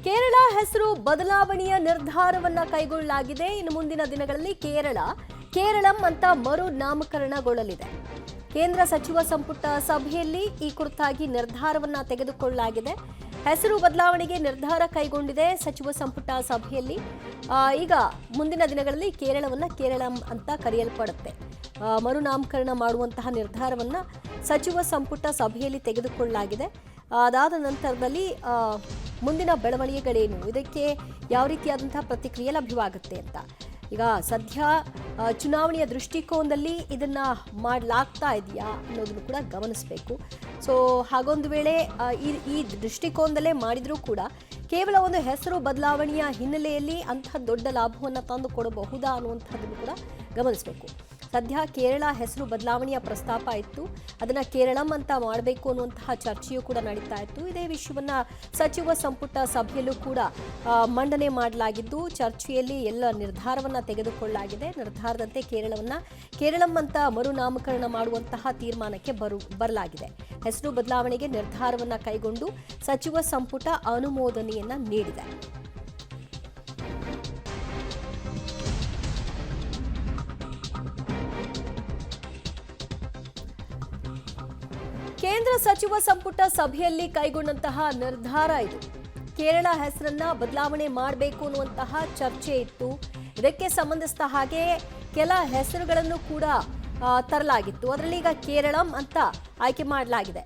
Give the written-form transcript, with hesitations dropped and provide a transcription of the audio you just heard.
ಕೇರಳ ಹೆಸರು ಬದಲಾವಣೆಯ ನಿರ್ಧಾರವನ್ನ ಕೈಗೊಳ್ಳಲಾಗಿದೆ. ಇನ್ನು ಮುಂದಿನ ದಿನಗಳಲ್ಲಿ ಕೇರಳಂ ಅಂತ ಮರು ನಾಮಕರಣಗೊಳ್ಳಲಿದೆ. ಕೇಂದ್ರ ಸಚಿವ ಸಂಪುಟ ಸಭೆಯಲ್ಲಿ ಈ ಕುರಿತಾಗಿ ನಿರ್ಧಾರವನ್ನ ತೆಗೆದುಕೊಳ್ಳಲಾಗಿದೆ. ಹೆಸರು ಬದಲಾವಣೆಗೆ ನಿರ್ಧಾರ ಕೈಗೊಂಡಿದೆ ಸಚಿವ ಸಂಪುಟ ಸಭೆಯಲ್ಲಿ. ಈಗ ಮುಂದಿನ ದಿನಗಳಲ್ಲಿ ಕೇರಳವನ್ನ ಕೇರಳಂ ಅಂತ ಕರೆಯಲ್ಪಡುತ್ತೆ. ಮರುನಾಮಕರಣ ಮಾಡುವಂತಹ ನಿರ್ಧಾರವನ್ನ ಸಚಿವ ಸಂಪುಟ ಸಭೆಯಲ್ಲಿ ತೆಗೆದುಕೊಳ್ಳಲಾಗಿದೆ. ಅದಾದ ನಂತರದಲ್ಲಿ ಮುಂದಿನ ಬೆಳವಣಿಗೆಗಳೇನು, ಇದಕ್ಕೆ ಯಾವ ರೀತಿಯಾದಂತಹ ಪ್ರತಿಕ್ರಿಯೆ ಲಭ್ಯವಾಗುತ್ತೆ ಅಂತ ಈಗ ಸದ್ಯ ಚುನಾವಣೆಯ ದೃಷ್ಟಿಕೋನದಲ್ಲಿ ಇದನ್ನ ಮಾಡಲಾಗ್ತಾ ಇದೆಯಾ ಅನ್ನೋದನ್ನು ಕೂಡ ಗಮನಿಸಬೇಕು. ಸೊ ಹಾಗೊಂದು ವೇಳೆ ಈ ದೃಷ್ಟಿಕೋನದಲ್ಲೇ ಮಾಡಿದರೂ ಕೂಡ ಕೇವಲ ಒಂದು ಹೆಸರು ಬದಲಾವಣೆಯ ಹಿನ್ನೆಲೆಯಲ್ಲಿ ಅಂತಹ ದೊಡ್ಡ ಲಾಭವನ್ನು ತಂದು ಕೊಡಬಹುದಾ ಅನ್ನುವಂಥದ್ದನ್ನು ಕೂಡ ಗಮನಿಸಬೇಕು. ಸದ್ಯ ಕೇರಳ ಹೆಸರು ಬದಲಾವಣೆಯ ಪ್ರಸ್ತಾಪ ಇತ್ತು, ಅದನ್ನ ಕೇರಳಂ ಅಂತ ಮಾಡಬೇಕು ಅನ್ನುವಂತಹ ಚರ್ಚೆಯೂ ಕೂಡ ನಡೀತಾ ಇತ್ತು. ಇದೇ ವಿಷಯವನ್ನ ಸಚಿವ ಸಂಪುಟ ಸಭೆಯಲ್ಲೂ ಕೂಡ ಮಂಡನೆ ಮಾಡಲಾಗಿದ್ದು, ಚರ್ಚೆಯಲ್ಲಿ ಎಲ್ಲ ನಿರ್ಧಾರವನ್ನ ತೆಗೆದುಕೊಳ್ಳಲಾಗಿದೆ. ನಿರ್ಧಾರದಂತೆ ಕೇರಳಂ ಅಂತ ಮರುನಾಮಕರಣ ಮಾಡುವಂತಹ ತೀರ್ಮಾನಕ್ಕೆ ಬರಲಾಗಿದೆ. ಹೆಸರು ಬದಲಾವಣೆಗೆ ನಿರ್ಧಾರವನ್ನ ಕೈಗೊಂಡು ಸಚಿವ ಸಂಪುಟ ಅನುಮೋದನೆಯನ್ನ ನೀಡಿದೆ. ಕೇಂದ್ರ ಸಚಿವ ಸಂಪುಟ ಸಭೆಯಲ್ಲಿ ಕೈಗೊಂಡಂತಹ ನಿರ್ಧಾರ ಇದು. ಕೇರಳ ಹೆಸರನ್ನ ಬದಲಾವಣೆ ಮಾಡಬೇಕು ಅನ್ನುವಂತಹ ಚರ್ಚೆ ಇತ್ತು. ಇದಕ್ಕೆ ಸಂಬಂಧಿಸಿದ ಹಾಗೆ ಕೆಲ ಹೆಸರುಗಳನ್ನು ಕೂಡ ತರಲಾಗಿತ್ತು. ಅದರಲ್ಲಿ ಈಗ ಕೇರಳಂ ಅಂತ ಆಯ್ಕೆ ಮಾಡಲಾಗಿದೆ.